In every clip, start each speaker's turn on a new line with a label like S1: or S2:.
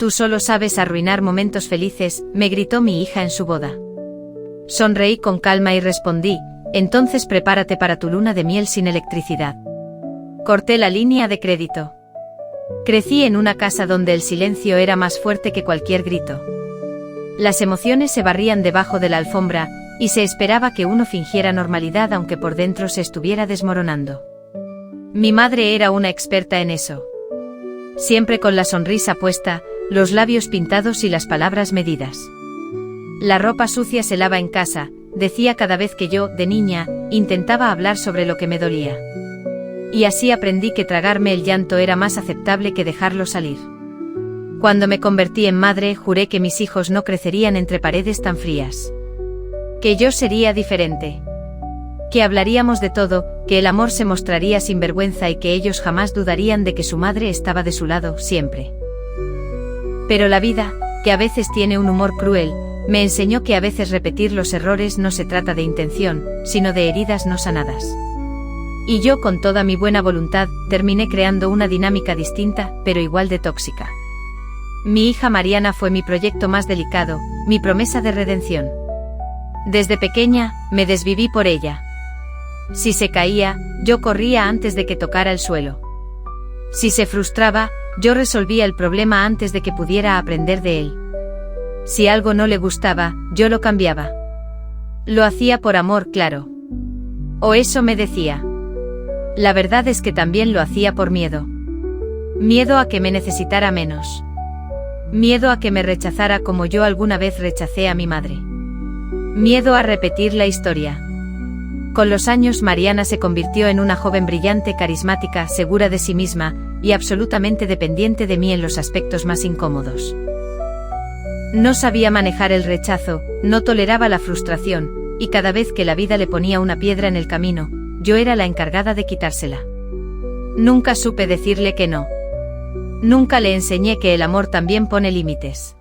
S1: Tú solo sabes arruinar momentos felices, me gritó mi hija en su boda. Sonreí con calma y respondí, entonces prepárate para tu luna de miel sin electricidad. Corté la línea de crédito. Crecí en una casa donde el silencio era más fuerte que cualquier grito. Las emociones se barrían debajo de la alfombra, y se esperaba que uno fingiera normalidad aunque por dentro se estuviera desmoronando. Mi madre era una experta en eso. Siempre con la sonrisa puesta, los labios pintados y las palabras medidas. La ropa sucia se lava en casa, decía cada vez que yo, de niña, intentaba hablar sobre lo que me dolía. Y así aprendí que tragarme el llanto era más aceptable que dejarlo salir. Cuando me convertí en madre, juré que mis hijos no crecerían entre paredes tan frías. Que yo sería diferente. Que hablaríamos de todo, que el amor se mostraría sin vergüenza y que ellos jamás dudarían de que su madre estaba de su lado, siempre. Pero la vida, que a veces tiene un humor cruel, me enseñó que a veces repetir los errores no se trata de intención, sino de heridas no sanadas. Y yo con toda mi buena voluntad, terminé creando una dinámica distinta, pero igual de tóxica. Mi hija Mariana fue mi proyecto más delicado, mi promesa de redención. Desde pequeña, me desviví por ella. Si se caía, yo corría antes de que tocara el suelo. Si se frustraba, yo resolvía el problema antes de que pudiera aprender de él. Si algo no le gustaba, yo lo cambiaba. Lo hacía por amor, claro. O eso me decía. La verdad es que también lo hacía por miedo. Miedo a que me necesitara menos. Miedo a que me rechazara como yo alguna vez rechacé a mi madre. Miedo a repetir la historia. Con los años Mariana se convirtió en una joven brillante, carismática, segura de sí misma, y absolutamente dependiente de mí en los aspectos más incómodos. No sabía manejar el rechazo, no toleraba la frustración, y cada vez que la vida le ponía una piedra en el camino, yo era la encargada de quitársela. Nunca supe decirle que no. Nunca le enseñé que el amor también pone límites.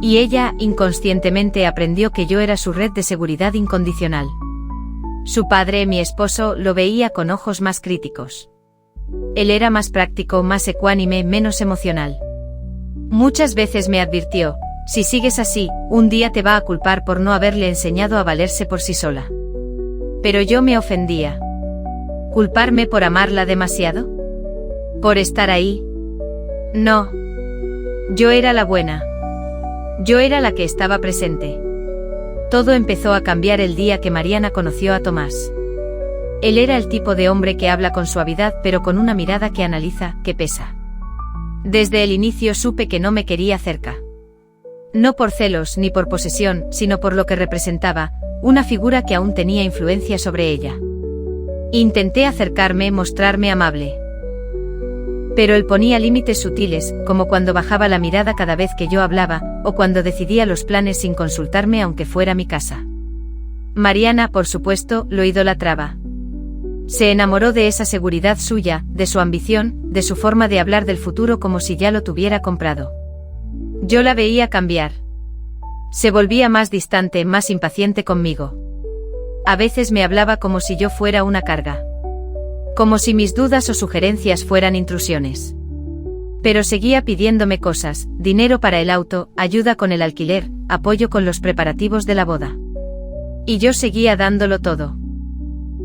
S1: Y ella, inconscientemente, aprendió que yo era su red de seguridad incondicional. Su padre, mi esposo, lo veía con ojos más críticos. Él era más práctico, más ecuánime, menos emocional. Muchas veces me advirtió, si sigues así, un día te va a culpar por no haberle enseñado a valerse por sí sola. Pero yo me ofendía. ¿Culparme por amarla demasiado? ¿Por estar ahí? No. Yo era la buena. Yo era la que estaba presente. Todo empezó a cambiar el día que Mariana conoció a Tomás. Él era el tipo de hombre que habla con suavidad pero con una mirada que analiza, que pesa. Desde el inicio supe que no me quería cerca. No por celos ni por posesión, sino por lo que representaba, una figura que aún tenía influencia sobre ella. Intenté acercarme, mostrarme amable. Pero él ponía límites sutiles, como cuando bajaba la mirada cada vez que yo hablaba, o cuando decidía los planes sin consultarme aunque fuera mi casa. Mariana, por supuesto, lo idolatraba. Se enamoró de esa seguridad suya, de su ambición, de su forma de hablar del futuro como si ya lo tuviera comprado. Yo la veía cambiar. Se volvía más distante, más impaciente conmigo. A veces me hablaba como si yo fuera una carga. Como si mis dudas o sugerencias fueran intrusiones. Pero seguía pidiéndome cosas, dinero para el auto, ayuda con el alquiler, apoyo con los preparativos de la boda. Y yo seguía dándolo todo.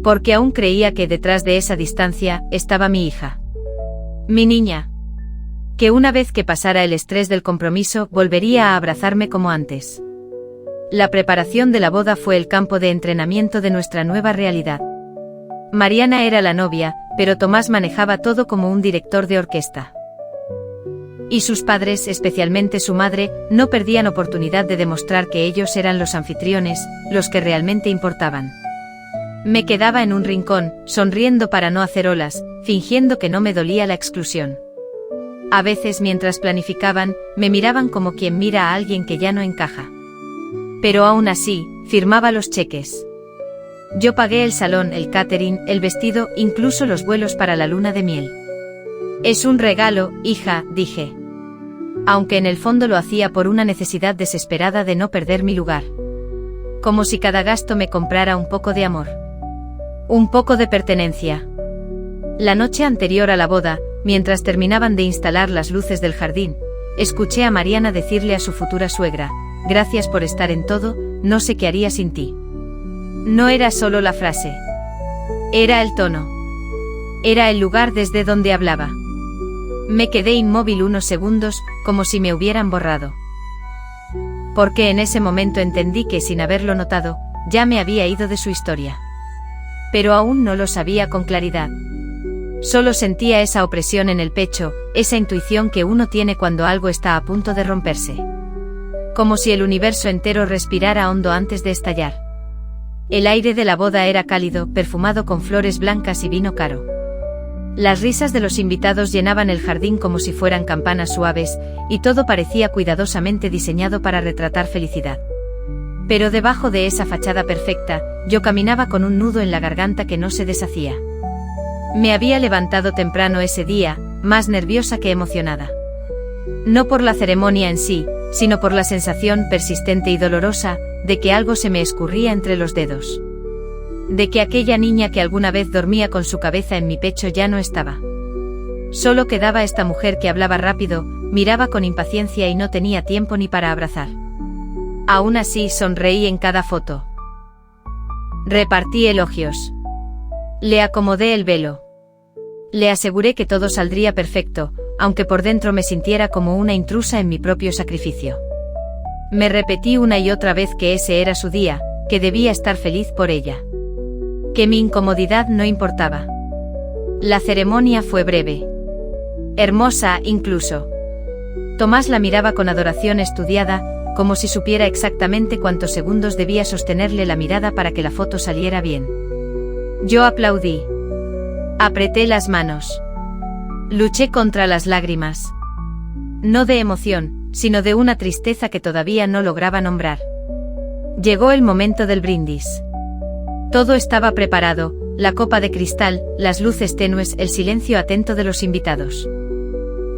S1: Porque aún creía que detrás de esa distancia estaba mi hija. Mi niña. Que una vez que pasara el estrés del compromiso volvería a abrazarme como antes. La preparación de la boda fue el campo de entrenamiento de nuestra nueva realidad. Mariana era la novia, pero Tomás manejaba todo como un director de orquesta. Y sus padres, especialmente su madre, no perdían oportunidad de demostrar que ellos eran los anfitriones, los que realmente importaban. Me quedaba en un rincón, sonriendo para no hacer olas, fingiendo que no me dolía la exclusión. A veces mientras planificaban, me miraban como quien mira a alguien que ya no encaja. Pero aún así, firmaba los cheques. Yo pagué el salón, el catering, el vestido, incluso los vuelos para la luna de miel. Es un regalo, hija, dije. Aunque en el fondo lo hacía por una necesidad desesperada de no perder mi lugar. Como si cada gasto me comprara un poco de amor. Un poco de pertenencia. La noche anterior a la boda, mientras terminaban de instalar las luces del jardín, escuché a Mariana decirle a su futura suegra: gracias por estar en todo, no sé qué haría sin ti. No era solo la frase. Era el tono. Era el lugar desde donde hablaba. Me quedé inmóvil unos segundos, como si me hubieran borrado. Porque en ese momento entendí que, sin haberlo notado, ya me había ido de su historia. Pero aún no lo sabía con claridad. Solo sentía esa opresión en el pecho, esa intuición que uno tiene cuando algo está a punto de romperse. Como si el universo entero respirara hondo antes de estallar. El aire de la boda era cálido, perfumado con flores blancas y vino caro. Las risas de los invitados llenaban el jardín como si fueran campanas suaves, y todo parecía cuidadosamente diseñado para retratar felicidad. Pero debajo de esa fachada perfecta, yo caminaba con un nudo en la garganta que no se deshacía. Me había levantado temprano ese día, más nerviosa que emocionada. No por la ceremonia en sí, sino por la sensación persistente y dolorosa, de que algo se me escurría entre los dedos. De que aquella niña que alguna vez dormía con su cabeza en mi pecho ya no estaba. Solo quedaba esta mujer que hablaba rápido, miraba con impaciencia y no tenía tiempo ni para abrazar. Aún así sonreí en cada foto. Repartí elogios. Le acomodé el velo. Le aseguré que todo saldría perfecto, aunque por dentro me sintiera como una intrusa en mi propio sacrificio. Me repetí una y otra vez que ese era su día, que debía estar feliz por ella. Que mi incomodidad no importaba. La ceremonia fue breve. Hermosa, incluso. Tomás la miraba con adoración estudiada, como si supiera exactamente cuántos segundos debía sostenerle la mirada para que la foto saliera bien. Yo aplaudí. Apreté las manos. Luché contra las lágrimas. No de emoción, sino de una tristeza que todavía no lograba nombrar. Llegó el momento del brindis. Todo estaba preparado, la copa de cristal, las luces tenues, el silencio atento de los invitados.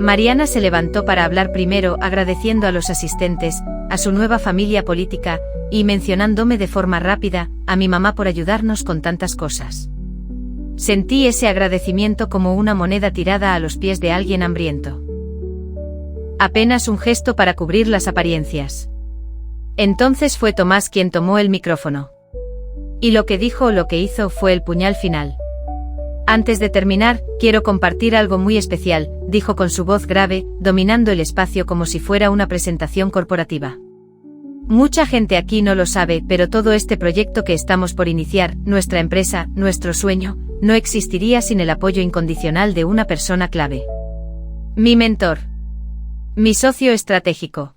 S1: Mariana se levantó para hablar primero, agradeciendo a los asistentes, a su nueva familia política, y mencionándome de forma rápida, a mi mamá por ayudarnos con tantas cosas. Sentí ese agradecimiento como una moneda tirada a los pies de alguien hambriento. Apenas un gesto para cubrir las apariencias. Entonces fue Tomás quien tomó el micrófono. Y lo que dijo o lo que hizo fue el puñal final. Antes de terminar, quiero compartir algo muy especial, dijo con su voz grave, dominando el espacio como si fuera una presentación corporativa. Mucha gente aquí no lo sabe, pero todo este proyecto que estamos por iniciar, nuestra empresa, nuestro sueño, no existiría sin el apoyo incondicional de una persona clave. Mi mentor. Mi socio estratégico.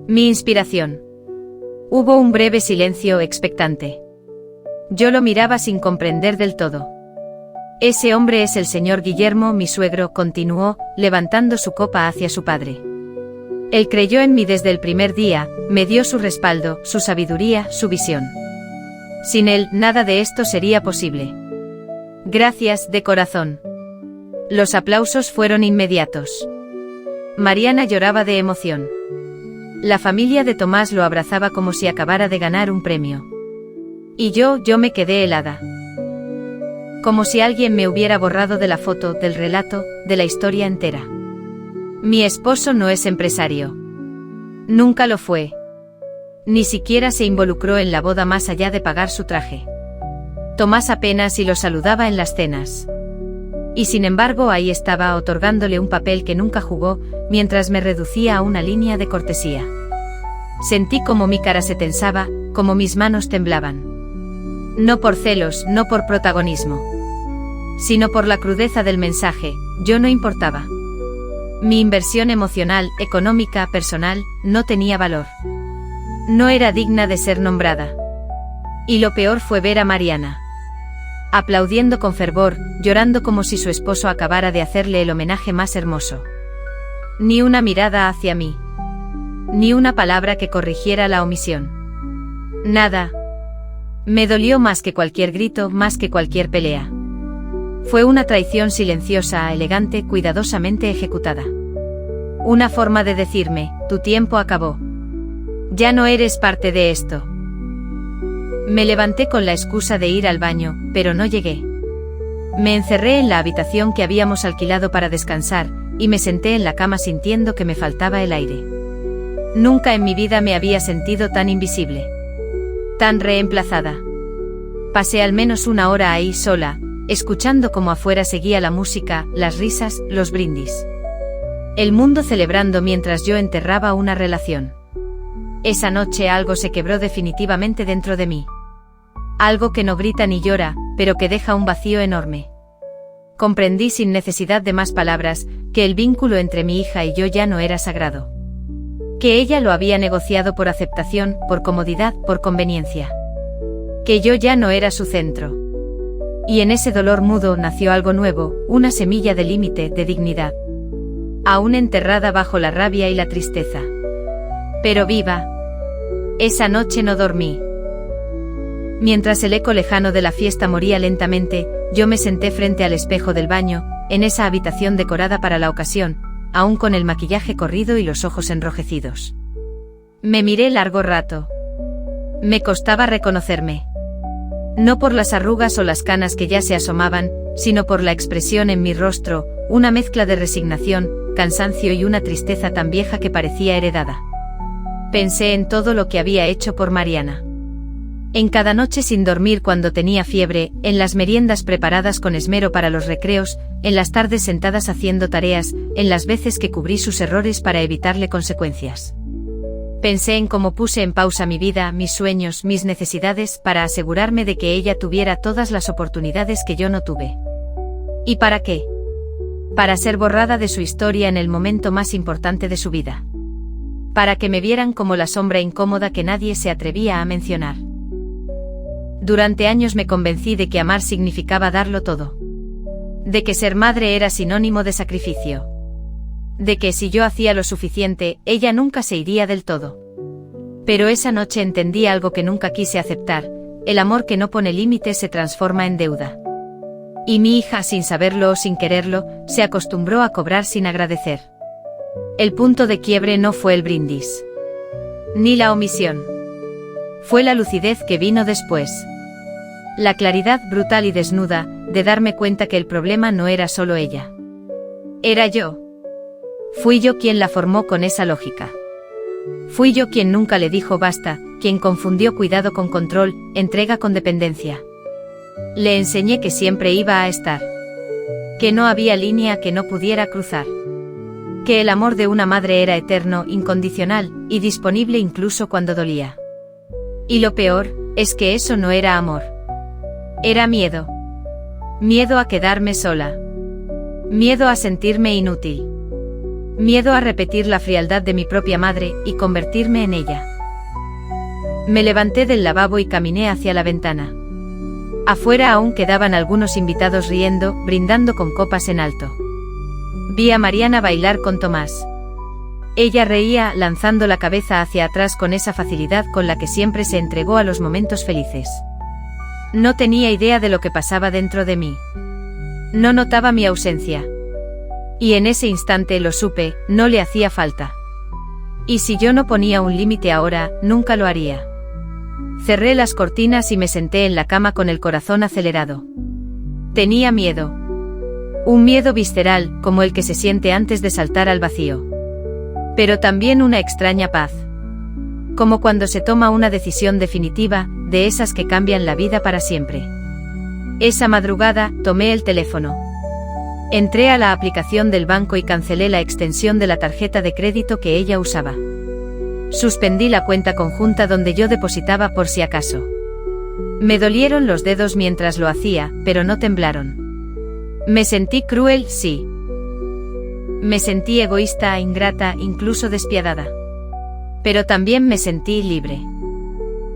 S1: Mi inspiración. Hubo un breve silencio expectante. Yo lo miraba sin comprender del todo. Ese hombre es el señor Guillermo, mi suegro, continuó, levantando su copa hacia su padre. Él creyó en mí desde el primer día, me dio su respaldo, su sabiduría, su visión. Sin él, nada de esto sería posible. Gracias, de corazón. Los aplausos fueron inmediatos. Mariana lloraba de emoción. La familia de Tomás lo abrazaba como si acabara de ganar un premio. Y yo me quedé helada. Como si alguien me hubiera borrado de la foto, del relato, de la historia entera. Mi esposo no es empresario. Nunca lo fue. Ni siquiera se involucró en la boda más allá de pagar su traje. Tomás apenas si lo saludaba en las cenas. Y sin embargo ahí estaba otorgándole un papel que nunca jugó, mientras me reducía a una línea de cortesía. Sentí como mi cara se tensaba, como mis manos temblaban. No por celos, no por protagonismo. Sino por la crudeza del mensaje, yo no importaba. Mi inversión emocional, económica, personal, no tenía valor. No era digna de ser nombrada. Y lo peor fue ver a Mariana. Aplaudiendo con fervor, llorando como si su esposo acabara de hacerle el homenaje más hermoso. Ni una mirada hacia mí. Ni una palabra que corrigiera la omisión. Nada. Me dolió más que cualquier grito, más que cualquier pelea. Fue una traición silenciosa, elegante, cuidadosamente ejecutada. Una forma de decirme, tu tiempo acabó. Ya no eres parte de esto. Me levanté con la excusa de ir al baño, pero no llegué. Me encerré en la habitación que habíamos alquilado para descansar, y me senté en la cama sintiendo que me faltaba el aire. Nunca en mi vida me había sentido tan invisible. Tan reemplazada. Pasé al menos una hora ahí sola, escuchando cómo afuera seguía la música, las risas, los brindis. El mundo celebrando mientras yo enterraba una relación. Esa noche algo se quebró definitivamente dentro de mí. Algo que no grita ni llora, pero que deja un vacío enorme. Comprendí sin necesidad de más palabras, que el vínculo entre mi hija y yo ya no era sagrado. Que ella lo había negociado por aceptación, por comodidad, por conveniencia. Que yo ya no era su centro. Y en ese dolor mudo nació algo nuevo, una semilla de límite, de dignidad. Aún enterrada bajo la rabia y la tristeza. Pero viva. Esa noche no dormí. Mientras el eco lejano de la fiesta moría lentamente, yo me senté frente al espejo del baño, en esa habitación decorada para la ocasión, aún con el maquillaje corrido y los ojos enrojecidos. Me miré largo rato. Me costaba reconocerme. No por las arrugas o las canas que ya se asomaban, sino por la expresión en mi rostro, una mezcla de resignación, cansancio y una tristeza tan vieja que parecía heredada. Pensé en todo lo que había hecho por Mariana. En cada noche sin dormir cuando tenía fiebre, en las meriendas preparadas con esmero para los recreos, en las tardes sentadas haciendo tareas, en las veces que cubrí sus errores para evitarle consecuencias. Pensé en cómo puse en pausa mi vida, mis sueños, mis necesidades, para asegurarme de que ella tuviera todas las oportunidades que yo no tuve. ¿Y para qué? Para ser borrada de su historia en el momento más importante de su vida. Para que me vieran como la sombra incómoda que nadie se atrevía a mencionar. Durante años me convencí de que amar significaba darlo todo. De que ser madre era sinónimo de sacrificio. De que si yo hacía lo suficiente, ella nunca se iría del todo. Pero esa noche entendí algo que nunca quise aceptar: el amor que no pone límites se transforma en deuda. Y mi hija, sin saberlo o sin quererlo, se acostumbró a cobrar sin agradecer. El punto de quiebre no fue el brindis. Ni la omisión. Fue la lucidez que vino después. La claridad brutal y desnuda, de darme cuenta que el problema no era solo ella. Era yo. Fui yo quien la formó con esa lógica. Fui yo quien nunca le dijo basta, quien confundió cuidado con control, entrega con dependencia. Le enseñé que siempre iba a estar. Que no había línea que no pudiera cruzar. Que el amor de una madre era eterno, incondicional, y disponible incluso cuando dolía. Y lo peor, es que eso no era amor. Era miedo. Miedo a quedarme sola. Miedo a sentirme inútil. Miedo a repetir la frialdad de mi propia madre y convertirme en ella. Me levanté del lavabo y caminé hacia la ventana. Afuera aún quedaban algunos invitados riendo, brindando con copas en alto. Vi a Mariana bailar con Tomás. Ella reía, lanzando la cabeza hacia atrás con esa facilidad con la que siempre se entregó a los momentos felices. No tenía idea de lo que pasaba dentro de mí. No notaba mi ausencia. Y en ese instante lo supe, no le hacía falta. Y si yo no ponía un límite ahora, nunca lo haría. Cerré las cortinas y me senté en la cama con el corazón acelerado. Tenía miedo. Un miedo visceral, como el que se siente antes de saltar al vacío. Pero también una extraña paz. Como cuando se toma una decisión definitiva, de esas que cambian la vida para siempre. Esa madrugada, tomé el teléfono. Entré a la aplicación del banco y cancelé la extensión de la tarjeta de crédito que ella usaba. Suspendí la cuenta conjunta donde yo depositaba por si acaso. Me dolieron los dedos mientras lo hacía, pero no temblaron. Me sentí cruel, sí. Me sentí egoísta, ingrata, incluso despiadada. Pero también me sentí libre.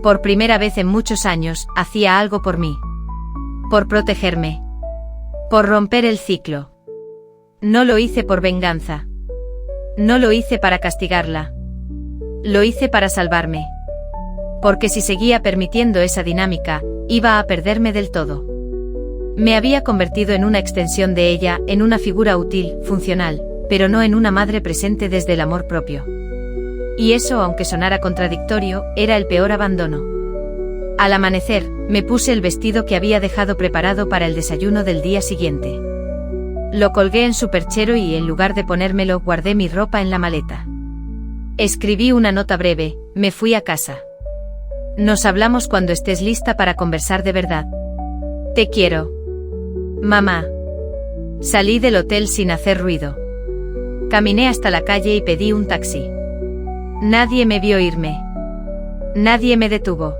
S1: Por primera vez en muchos años, hacía algo por mí. Por protegerme. Por romper el ciclo. No lo hice por venganza. No lo hice para castigarla. Lo hice para salvarme. Porque si seguía permitiendo esa dinámica, iba a perderme del todo. Me había convertido en una extensión de ella, en una figura útil, funcional, pero no en una madre presente desde el amor propio. Y eso, aunque sonara contradictorio, era el peor abandono. Al amanecer, me puse el vestido que había dejado preparado para el desayuno del día siguiente. Lo colgué en su perchero y en lugar de ponérmelo, guardé mi ropa en la maleta. Escribí una nota breve, me fui a casa. Nos hablamos cuando estés lista para conversar de verdad. Te quiero. Mamá. Salí del hotel sin hacer ruido. Caminé hasta la calle y pedí un taxi. Nadie me vio irme. Nadie me detuvo.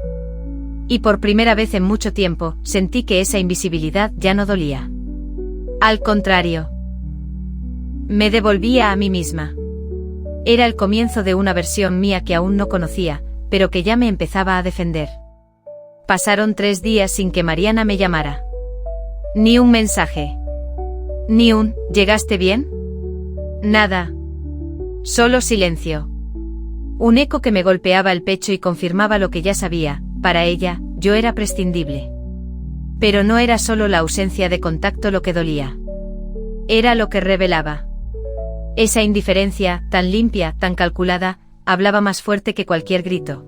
S1: Y por primera vez en mucho tiempo, sentí que esa invisibilidad ya no dolía. Al contrario. Me devolvía a mí misma. Era el comienzo de una versión mía que aún no conocía, pero que ya me empezaba a defender. Pasaron 3 días sin que Mariana me llamara. Ni un mensaje. Ni un ¿llegaste bien? Nada. Solo silencio. Un eco que me golpeaba el pecho y confirmaba lo que ya sabía. Para ella, yo era prescindible. Pero no era solo la ausencia de contacto lo que dolía. Era lo que revelaba. Esa indiferencia, tan limpia, tan calculada, hablaba más fuerte que cualquier grito.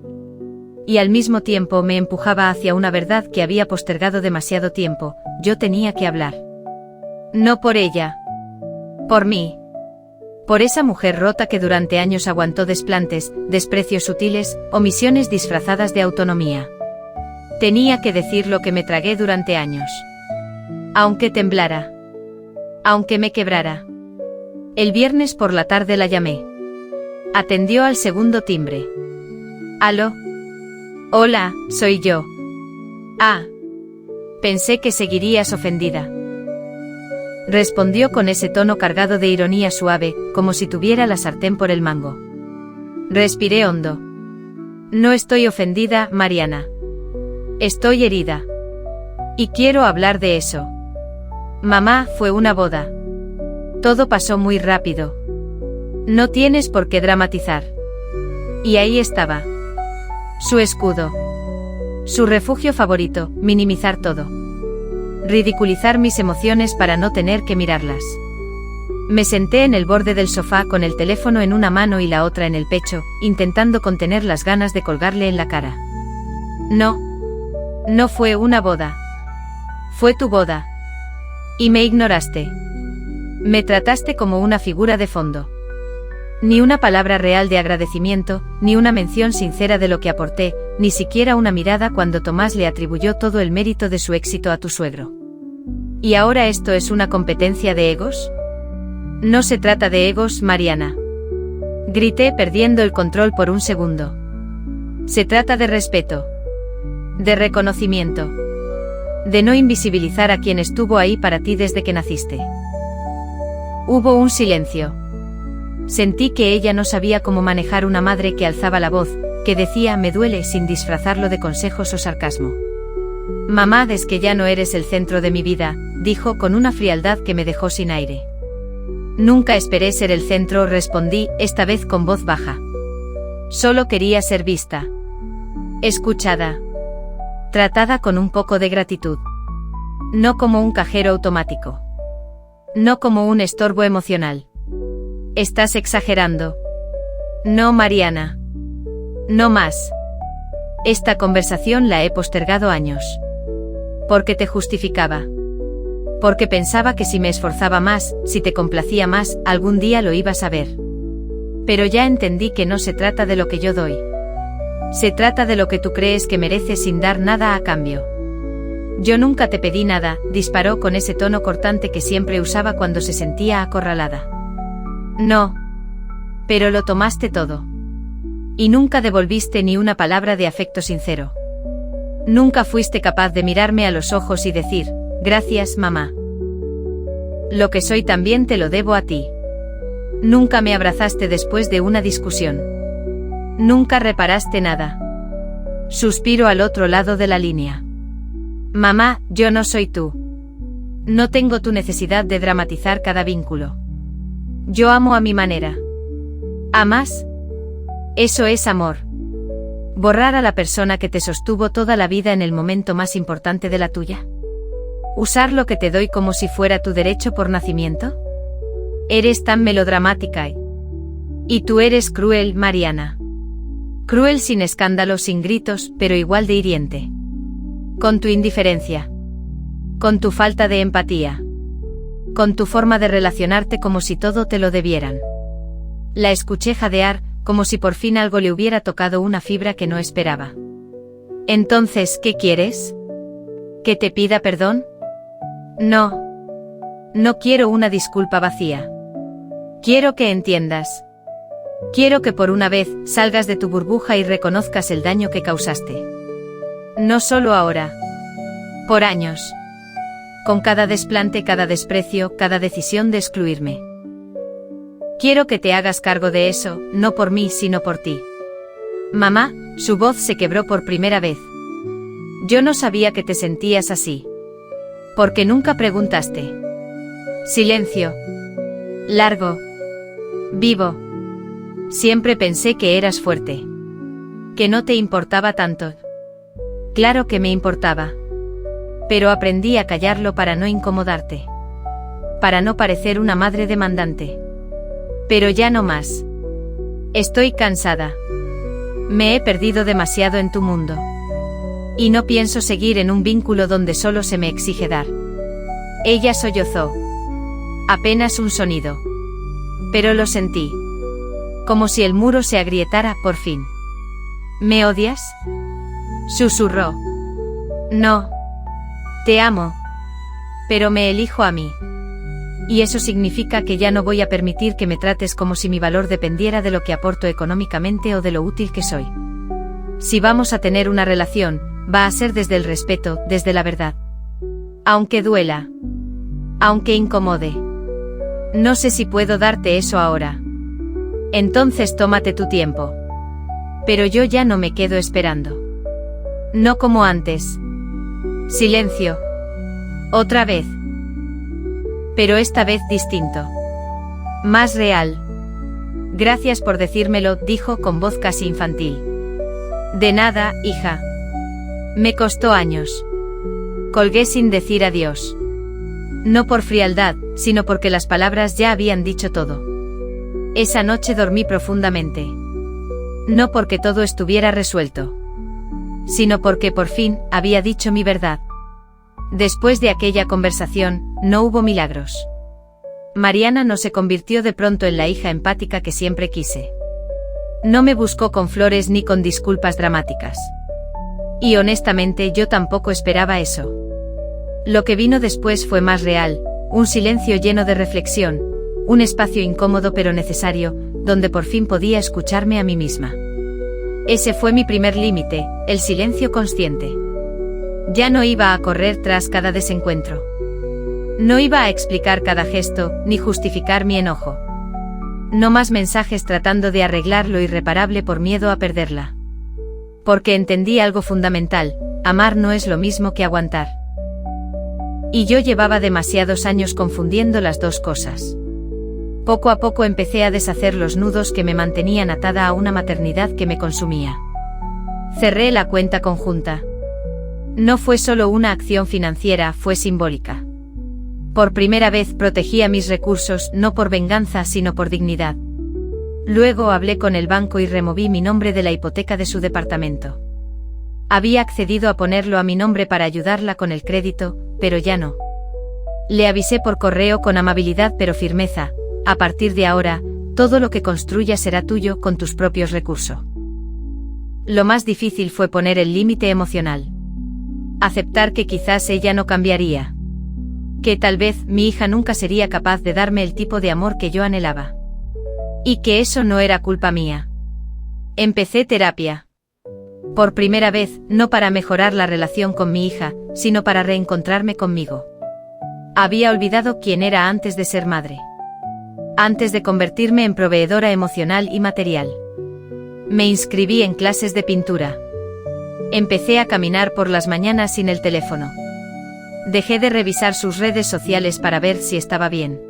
S1: Y al mismo tiempo me empujaba hacia una verdad que había postergado demasiado tiempo. Yo tenía que hablar. No por ella. Por mí. Por esa mujer rota que durante años aguantó desplantes, desprecios sutiles, omisiones disfrazadas de autonomía. Tenía que decir lo que me tragué durante años. Aunque temblara. Aunque me quebrara. El viernes por la tarde la llamé. Atendió al segundo timbre. ¿Aló? Hola, soy yo. Ah. Pensé que seguirías ofendida. Respondió con ese tono cargado de ironía suave, como si tuviera la sartén por el mango. Respiré hondo. No estoy ofendida, Mariana. Estoy herida. Y quiero hablar de eso. Mamá, fue una boda. Todo pasó muy rápido. No tienes por qué dramatizar. Y ahí estaba. Su escudo. Su refugio favorito, minimizar todo. Ridiculizar mis emociones para no tener que mirarlas. Me senté en el borde del sofá con el teléfono en una mano y la otra en el pecho, intentando contener las ganas de colgarle en la cara. No. No fue una boda. Fue tu boda. Y me ignoraste. Me trataste como una figura de fondo. Ni una palabra real de agradecimiento, ni una mención sincera de lo que aporté, ni siquiera una mirada cuando Tomás le atribuyó todo el mérito de su éxito a tu suegro. ¿Y ahora esto es una competencia de egos? No se trata de egos, Mariana. Grité perdiendo el control por un segundo. Se trata de respeto. De reconocimiento. De no invisibilizar a quien estuvo ahí para ti desde que naciste. Hubo un silencio. Sentí que ella no sabía cómo manejar una madre que alzaba la voz, que decía me duele sin disfrazarlo de consejos o sarcasmo. Mamá, des que ya no eres el centro de mi vida, dijo con una frialdad que me dejó sin aire. Nunca esperé ser el centro, respondí, esta vez con voz baja. Solo quería ser vista. Escuchada. Tratada con un poco de gratitud. No como un cajero automático. No como un estorbo emocional. Estás exagerando. No, Mariana. No más. Esta conversación la he postergado años. Porque te justificaba. Porque pensaba que si me esforzaba más, si te complacía más, algún día lo ibas a ver. Pero ya entendí que no se trata de lo que yo doy. Se trata de lo que tú crees que mereces sin dar nada a cambio. Yo nunca te pedí nada, disparó con ese tono cortante que siempre usaba cuando se sentía acorralada. No. Pero lo tomaste todo. Y nunca devolviste ni una palabra de afecto sincero. Nunca fuiste capaz de mirarme a los ojos y decir, gracias, mamá. Lo que soy también te lo debo a ti. Nunca me abrazaste después de una discusión. Nunca reparaste nada. Suspiro al otro lado de la línea. Mamá, yo no soy tú. No tengo tu necesidad de dramatizar cada vínculo. Yo amo a mi manera. ¿Amas? Eso es amor. ¿Borrar a la persona que te sostuvo toda la vida en el momento más importante de la tuya? ¿Usar lo que te doy como si fuera tu derecho por nacimiento? Eres tan melodramática y tú eres cruel, Mariana. Cruel sin escándalo, sin gritos, pero igual de hiriente. Con tu indiferencia. Con tu falta de empatía. con tu forma de relacionarte como si todo te lo debieran. La escuché jadear, como si por fin algo le hubiera tocado una fibra que no esperaba. Entonces, ¿qué quieres? ¿Que te pida perdón? No. No quiero una disculpa vacía. Quiero que entiendas. Quiero que por una vez salgas de tu burbuja y reconozcas el daño que causaste. No solo ahora. Por años. Con cada desplante, cada desprecio, cada decisión de excluirme. Quiero que te hagas cargo de eso, no por mí, sino por ti. Mamá, su voz se quebró por primera vez. Yo no sabía que te sentías así. Porque nunca preguntaste. Silencio. Largo. Vivo. Siempre pensé que eras fuerte. Que no te importaba tanto. Claro que me importaba. Pero aprendí a callarlo para no incomodarte. Para no parecer una madre demandante. Pero ya no más. Estoy cansada. Me he perdido demasiado en tu mundo. Y no pienso seguir en un vínculo donde solo se me exige dar. Ella sollozó. Apenas un sonido. Pero lo sentí. Como si el muro se agrietara por fin. ¿Me odias? Susurró. No. Te amo. Pero me elijo a mí. Y eso significa que ya no voy a permitir que me trates como si mi valor dependiera de lo que aporto económicamente o de lo útil que soy. Si vamos a tener una relación, va a ser desde el respeto, desde la verdad. Aunque duela. Aunque incomode. No sé si puedo darte eso ahora. Entonces tómate tu tiempo. Pero yo ya no me quedo esperando. No como antes. Silencio. Otra vez. Pero esta vez distinto. Más real. Gracias por decírmelo, dijo con voz casi infantil. De nada, hija. Me costó años. Colgué sin decir adiós. No por frialdad, sino porque las palabras ya habían dicho todo. Esa noche dormí profundamente. No porque todo estuviera resuelto. Sino porque por fin había dicho mi verdad. Después de aquella conversación, no hubo milagros. Mariana no se convirtió de pronto en la hija empática que siempre quise. No me buscó con flores ni con disculpas dramáticas. Y honestamente yo tampoco esperaba eso. Lo que vino después fue más real, un silencio lleno de reflexión, un espacio incómodo pero necesario, donde por fin podía escucharme a mí misma. Ese fue mi primer límite, el silencio consciente. Ya no iba a correr tras cada desencuentro. No iba a explicar cada gesto, ni justificar mi enojo. No más mensajes tratando de arreglar lo irreparable por miedo a perderla. Porque entendí algo fundamental, amar no es lo mismo que aguantar. Y yo llevaba demasiados años confundiendo las dos cosas. Poco a poco empecé a deshacer los nudos que me mantenían atada a una maternidad que me consumía. Cerré la cuenta conjunta. No fue solo una acción financiera, fue simbólica. Por primera vez protegía mis recursos, no por venganza sino por dignidad. Luego hablé con el banco y removí mi nombre de la hipoteca de su departamento. Había accedido a ponerlo a mi nombre para ayudarla con el crédito, pero ya no. Le avisé por correo con amabilidad pero firmeza: a partir de ahora, todo lo que construyas será tuyo con tus propios recursos. Lo más difícil fue poner el límite emocional. Aceptar que quizás ella no cambiaría. Que tal vez mi hija nunca sería capaz de darme el tipo de amor que yo anhelaba. Y que eso no era culpa mía. Empecé terapia. Por primera vez, no para mejorar la relación con mi hija, sino para reencontrarme conmigo. Había olvidado quién era antes de ser madre. Antes de convertirme en proveedora emocional y material. Me inscribí en clases de pintura. Empecé a caminar por las mañanas sin el teléfono. Dejé de revisar sus redes sociales para ver si estaba bien.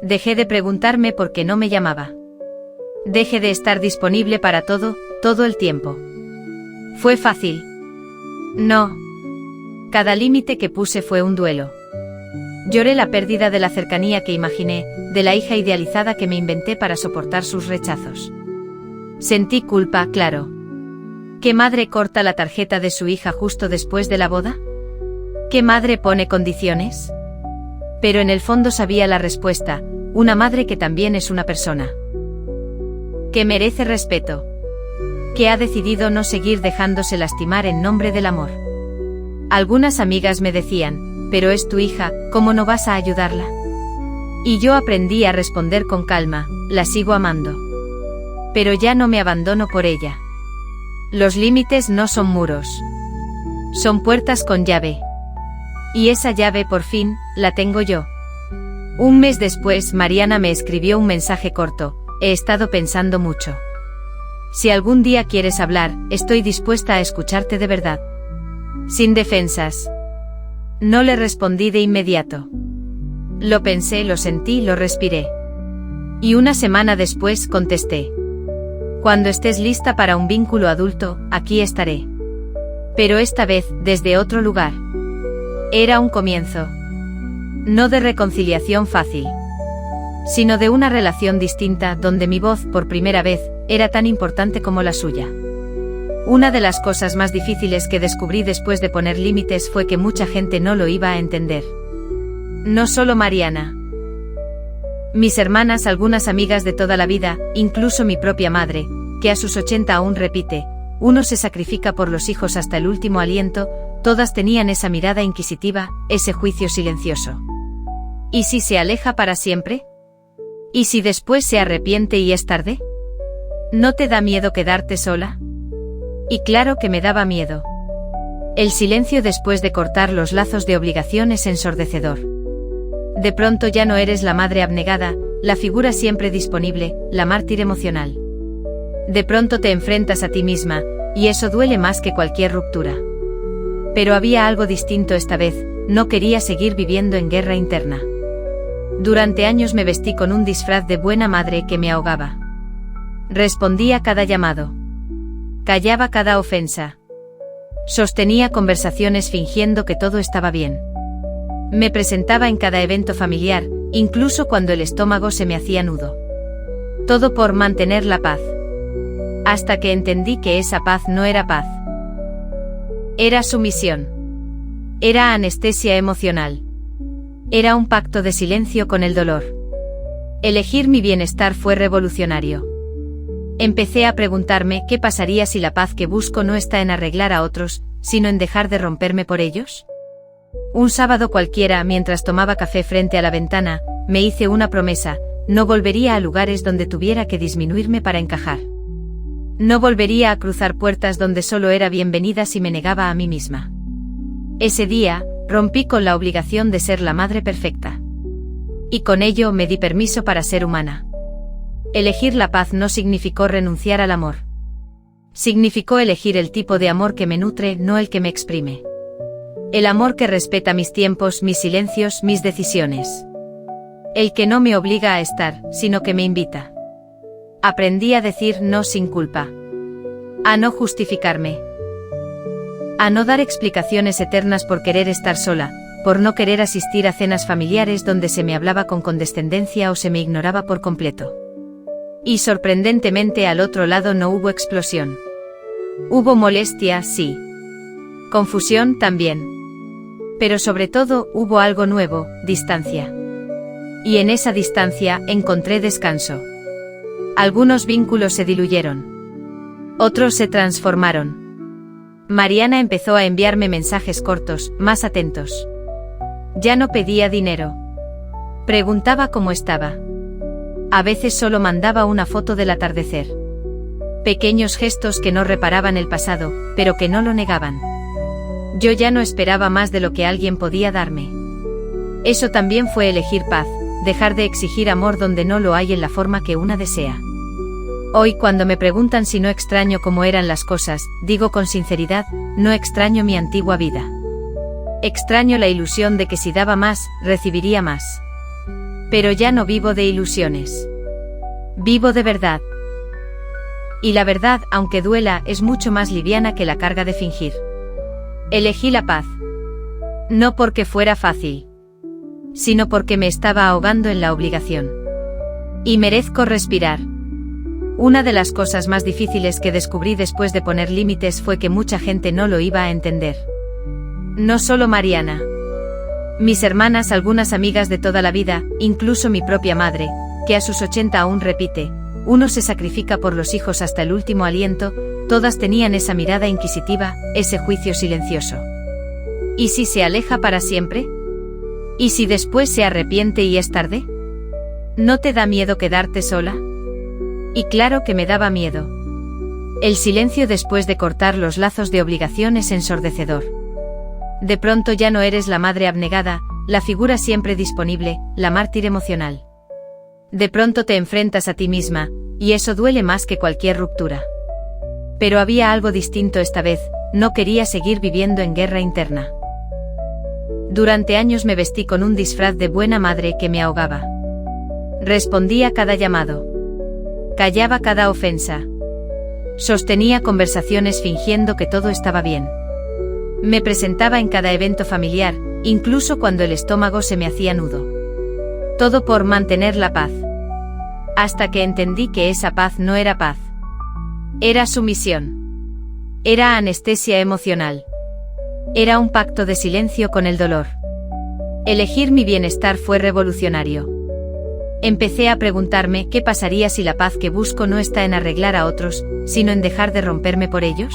S1: Dejé de preguntarme por qué no me llamaba. Dejé de estar disponible para todo el tiempo. ¿Fue fácil? No. Cada límite que puse fue un duelo. Lloré la pérdida de la cercanía que imaginé, de la hija idealizada que me inventé para soportar sus rechazos. Sentí culpa, claro. ¿Qué madre corta la tarjeta de su hija justo después de la boda? ¿Qué madre pone condiciones? Pero en el fondo sabía la respuesta, una madre que también es una persona. Que merece respeto. Que ha decidido no seguir dejándose lastimar en nombre del amor. Algunas amigas me decían, pero es tu hija, ¿cómo no vas a ayudarla? Y yo aprendí a responder con calma, la sigo amando. Pero ya no me abandono por ella. Los límites no son muros. Son puertas con llave. Y esa llave por fin, la tengo yo. Un mes después Mariana me escribió un mensaje corto, he estado pensando mucho. Si algún día quieres hablar, estoy dispuesta a escucharte de verdad. Sin defensas. No le respondí de inmediato. Lo pensé, lo sentí, lo respiré. Y una semana después contesté. Cuando estés lista para un vínculo adulto, aquí estaré. Pero esta vez, desde otro lugar. Era un comienzo. No de reconciliación fácil. Sino de una relación distinta donde mi voz, por primera vez, era tan importante como la suya. Una de las cosas más difíciles que descubrí después de poner límites fue que mucha gente no lo iba a entender. No solo Mariana. Mis hermanas, algunas amigas de toda la vida, incluso mi propia madre, que a sus 80 aún repite, uno se sacrifica por los hijos hasta el último aliento, todas tenían esa mirada inquisitiva, ese juicio silencioso. ¿Y si se aleja para siempre? ¿Y si después se arrepiente y es tarde? ¿No te da miedo quedarte sola? Y claro que me daba miedo. El silencio después de cortar los lazos de obligación es ensordecedor. De pronto ya no eres la madre abnegada, la figura siempre disponible, la mártir emocional. De pronto te enfrentas a ti misma, y eso duele más que cualquier ruptura. Pero había algo distinto esta vez, no quería seguir viviendo en guerra interna. Durante años me vestí con un disfraz de buena madre que me ahogaba. Respondía cada llamado. Callaba cada ofensa. Sostenía conversaciones fingiendo que todo estaba bien. Me presentaba en cada evento familiar, incluso cuando el estómago se me hacía nudo. Todo por mantener la paz. Hasta que entendí que esa paz no era paz. Era sumisión. Era anestesia emocional. Era un pacto de silencio con el dolor. Elegir mi bienestar fue revolucionario. Empecé a preguntarme qué pasaría si la paz que busco no está en arreglar a otros, sino en dejar de romperme por ellos. Un sábado cualquiera, mientras tomaba café frente a la ventana, me hice una promesa, no volvería a lugares donde tuviera que disminuirme para encajar. No volvería a cruzar puertas donde solo era bienvenida si me negaba a mí misma. Ese día, rompí con la obligación de ser la madre perfecta. Y con ello me di permiso para ser humana. Elegir la paz no significó renunciar al amor. Significó elegir el tipo de amor que me nutre, no el que me exprime. El amor que respeta mis tiempos, mis silencios, mis decisiones. El que no me obliga a estar, sino que me invita. Aprendí a decir no sin culpa. A no justificarme. A no dar explicaciones eternas por querer estar sola, por no querer asistir a cenas familiares donde se me hablaba con condescendencia o se me ignoraba por completo. Y sorprendentemente al otro lado no hubo explosión. Hubo molestia, sí. Confusión también. Pero sobre todo hubo algo nuevo, distancia. Y en esa distancia encontré descanso. Algunos vínculos se diluyeron. Otros se transformaron. Mariana empezó a enviarme mensajes cortos, más atentos. Ya no pedía dinero. Preguntaba cómo estaba. A veces solo mandaba una foto del atardecer. Pequeños gestos que no reparaban el pasado, pero que no lo negaban. Yo ya no esperaba más de lo que alguien podía darme. Eso también fue elegir paz, dejar de exigir amor donde no lo hay en la forma que una desea. Hoy cuando me preguntan si no extraño cómo eran las cosas, digo con sinceridad, no extraño mi antigua vida. Extraño la ilusión de que si daba más, recibiría más. Pero ya no vivo de ilusiones. Vivo de verdad. Y la verdad, aunque duela, es mucho más liviana que la carga de fingir. Elegí la paz. No porque fuera fácil, sino porque me estaba ahogando en la obligación. Y merezco respirar. Una de las cosas más difíciles que descubrí después de poner límites fue que mucha gente no lo iba a entender. No solo Mariana. Mis hermanas, algunas amigas de toda la vida, incluso mi propia madre, que a sus 80 aún repite, uno se sacrifica por los hijos hasta el último aliento, todas tenían esa mirada inquisitiva, ese juicio silencioso. ¿Y si se aleja para siempre? ¿Y si después se arrepiente y es tarde? ¿No te da miedo quedarte sola? Y claro que me daba miedo. El silencio después de cortar los lazos de obligación es ensordecedor. De pronto ya no eres la madre abnegada, la figura siempre disponible, la mártir emocional. De pronto te enfrentas a ti misma, y eso duele más que cualquier ruptura. Pero había algo distinto esta vez, no quería seguir viviendo en guerra interna. Durante años me vestí con un disfraz de buena madre que me ahogaba. Respondía cada llamado. Callaba cada ofensa. Sostenía conversaciones fingiendo que todo estaba bien. Me presentaba en cada evento familiar, incluso cuando el estómago se me hacía nudo. Todo por mantener la paz. Hasta que entendí que esa paz no era paz. Era sumisión. Era anestesia emocional. Era un pacto de silencio con el dolor. Elegir mi bienestar fue revolucionario. Empecé a preguntarme qué pasaría si la paz que busco no está en arreglar a otros, sino en dejar de romperme por ellos.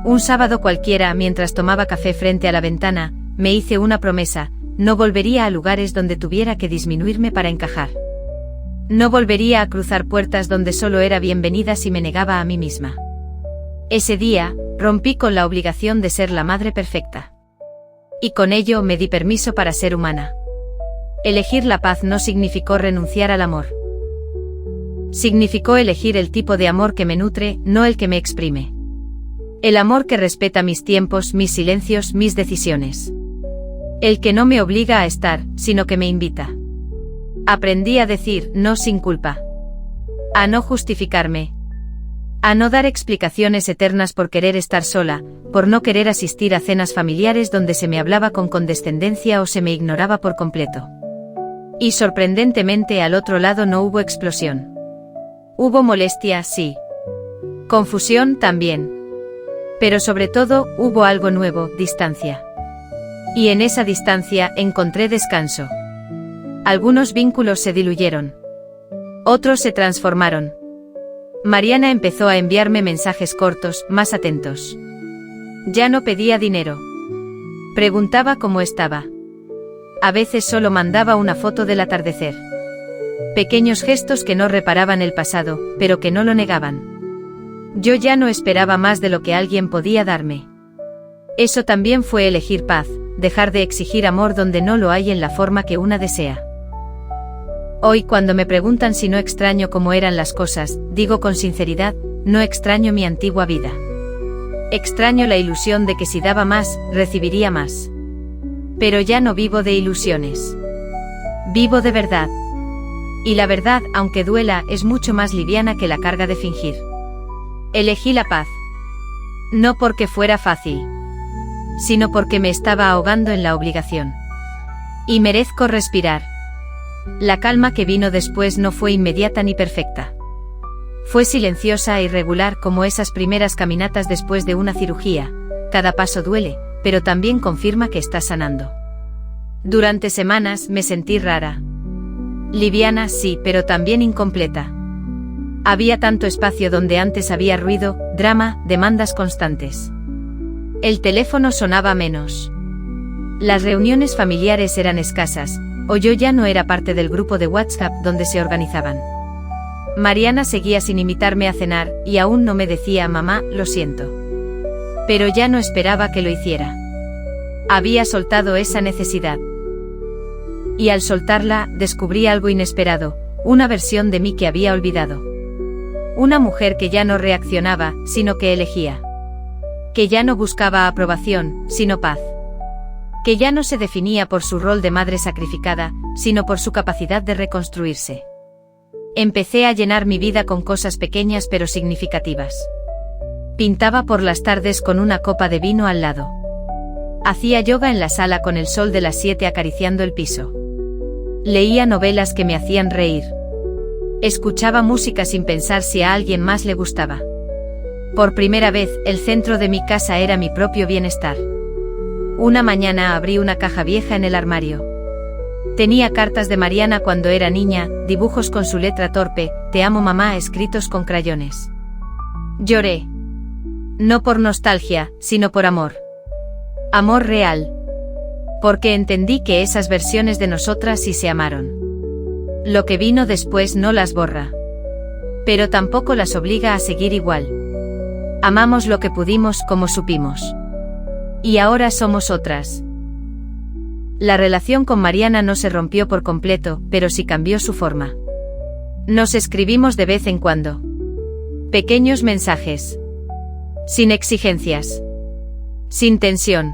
S1: Un sábado cualquiera, mientras tomaba café frente a la ventana, me hice una promesa: no volvería a lugares donde tuviera que disminuirme para encajar. No volvería a cruzar puertas donde solo era bienvenida si me negaba a mí misma. Ese día, rompí con la obligación de ser la madre perfecta. Y con ello me di permiso para ser humana. Elegir la paz no significó renunciar al amor. Significó elegir el tipo de amor que me nutre, no el que me exprime. El amor que respeta mis tiempos, mis silencios, mis decisiones. El que no me obliga a estar, sino que me invita. Aprendí a decir no sin culpa. A no justificarme. A no dar explicaciones eternas por querer estar sola, por no querer asistir a cenas familiares donde se me hablaba con condescendencia o se me ignoraba por completo. Y sorprendentemente al otro lado no hubo explosión. Hubo molestia, sí. Confusión también. Pero sobre todo, hubo algo nuevo, distancia. Y en esa distancia encontré descanso. Algunos vínculos se diluyeron. Otros se transformaron. Mariana empezó a enviarme mensajes cortos, más atentos. Ya no pedía dinero. Preguntaba cómo estaba. A veces solo mandaba una foto del atardecer. Pequeños gestos que no reparaban el pasado, pero que no lo negaban. Yo ya no esperaba más de lo que alguien podía darme. Eso también fue elegir paz, dejar de exigir amor donde no lo hay en la forma que una desea. Hoy, cuando me preguntan si no extraño cómo eran las cosas, digo con sinceridad, no extraño mi antigua vida. Extraño la ilusión de que si daba más, recibiría más. Pero ya no vivo de ilusiones. Vivo de verdad. Y la verdad, aunque duela, es mucho más liviana que la carga de fingir. Elegí la paz. No porque fuera fácil, sino porque me estaba ahogando en la obligación. Y merezco respirar. La calma que vino después no fue inmediata ni perfecta. Fue silenciosa e irregular como esas primeras caminatas después de una cirugía. Cada paso duele, pero también confirma que estás sanando. Durante semanas me sentí rara. Liviana, sí, pero también incompleta. Había tanto espacio donde antes había ruido, drama, demandas constantes. El teléfono sonaba menos. Las reuniones familiares eran escasas, o yo ya no era parte del grupo de WhatsApp donde se organizaban. Mariana seguía sin invitarme a cenar, y aún no me decía mamá, lo siento. Pero ya no esperaba que lo hiciera. Había soltado esa necesidad. Y al soltarla, descubrí algo inesperado, una versión de mí que había olvidado. Una mujer que ya no reaccionaba, sino que elegía. Que ya no buscaba aprobación, sino paz. Que ya no se definía por su rol de madre sacrificada, sino por su capacidad de reconstruirse. Empecé a llenar mi vida con cosas pequeñas pero significativas. Pintaba por las tardes con una copa de vino al lado. Hacía yoga en la sala con el sol de las 7 acariciando el piso. Leía novelas que me hacían reír. Escuchaba música sin pensar si a alguien más le gustaba. Por primera vez, el centro de mi casa era mi propio bienestar. Una mañana abrí una caja vieja en el armario. Tenía cartas de Mariana cuando era niña, dibujos con su letra torpe, "Te amo mamá", escritos con crayones. Lloré. No por nostalgia, sino por amor. Amor real. Porque entendí que esas versiones de nosotras sí se amaron. Lo que vino después no las borra. Pero tampoco las obliga a seguir igual. Amamos lo que pudimos como supimos. Y ahora somos otras. La relación con Mariana no se rompió por completo, pero sí cambió su forma. Nos escribimos de vez en cuando. Pequeños mensajes. Sin exigencias. Sin tensión.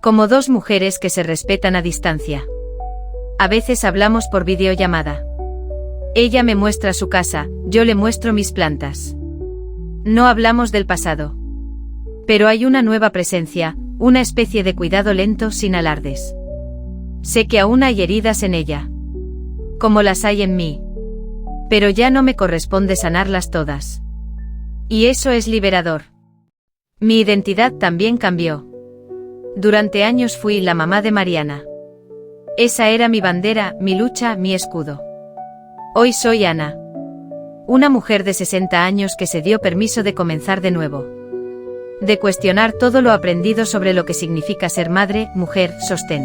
S1: Como dos mujeres que se respetan a distancia. A veces hablamos por videollamada. Ella me muestra su casa, yo le muestro mis plantas. No hablamos del pasado. Pero hay una nueva presencia, una especie de cuidado lento sin alardes. Sé que aún hay heridas en ella. Como las hay en mí. Pero ya no me corresponde sanarlas todas. Y eso es liberador. Mi identidad también cambió. Durante años fui la mamá de Mariana. Esa era mi bandera, mi lucha, mi escudo. Hoy soy Ana. Una mujer de 60 años que se dio permiso de comenzar de nuevo. De cuestionar todo lo aprendido sobre lo que significa ser madre, mujer, sostén.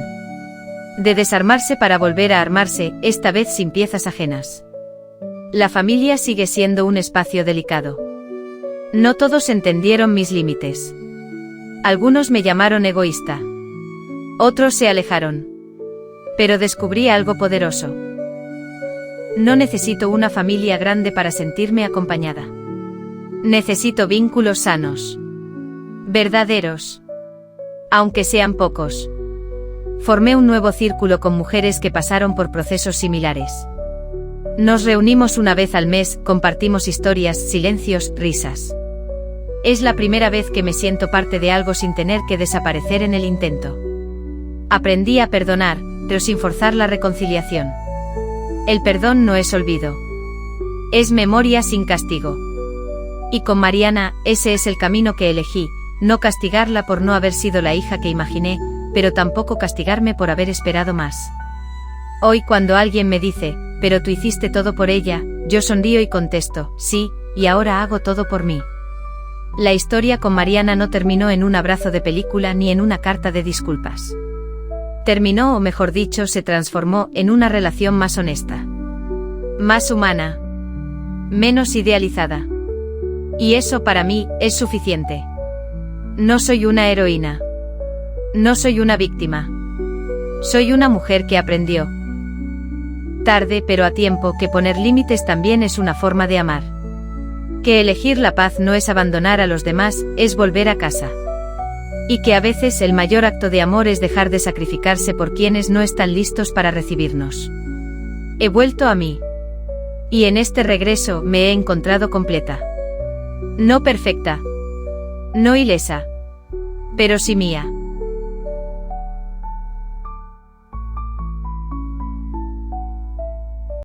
S1: De desarmarse para volver a armarse, esta vez sin piezas ajenas. La familia sigue siendo un espacio delicado. No todos entendieron mis límites. Algunos me llamaron egoísta. Otros se alejaron. Pero descubrí algo poderoso. No necesito una familia grande para sentirme acompañada. Necesito vínculos sanos. Verdaderos. Aunque sean pocos. Formé un nuevo círculo con mujeres que pasaron por procesos similares. Nos reunimos una vez al mes, compartimos historias, silencios, risas. Es la primera vez que me siento parte de algo sin tener que desaparecer en el intento. Aprendí a perdonar, pero sin forzar la reconciliación. El perdón no es olvido. Es memoria sin castigo. Y con Mariana, ese es el camino que elegí, no castigarla por no haber sido la hija que imaginé, pero tampoco castigarme por haber esperado más. Hoy cuando alguien me dice, "Pero tú hiciste todo por ella", yo sonrío y contesto, "Sí, y ahora hago todo por mí". La historia con Mariana no terminó en un abrazo de película ni en una carta de disculpas. Terminó, o mejor dicho, se transformó en una relación más honesta. Más humana. Menos idealizada. Y eso para mí es suficiente. No soy una heroína. No soy una víctima. Soy una mujer que aprendió. Tarde pero a tiempo que poner límites también es una forma de amar. Que elegir la paz no es abandonar a los demás, es volver a casa. Y que a veces el mayor acto de amor es dejar de sacrificarse por quienes no están listos para recibirnos. He vuelto a mí. Y en este regreso me he encontrado completa. No perfecta. No ilesa. Pero sí mía.